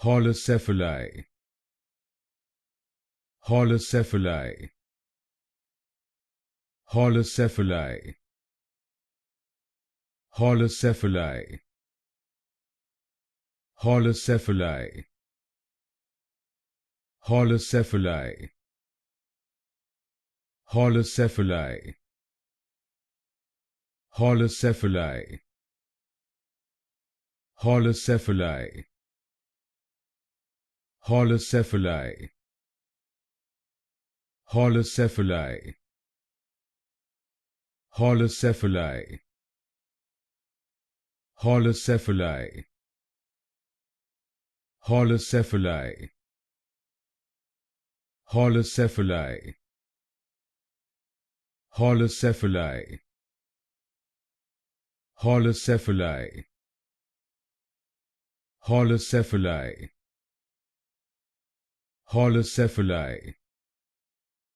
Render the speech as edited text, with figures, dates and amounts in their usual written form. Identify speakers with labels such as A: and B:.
A: Holocephali, Holocephali, Holocephali, Holocephali, Holocephali, Holocephali, Holocephali, Holocephali, Holocephali, Holocephali, Holocephali, Holocephali, Holocephali, Holocephali, Holocephali, Holocephali, Holocephali, Holocephali, Holocephali,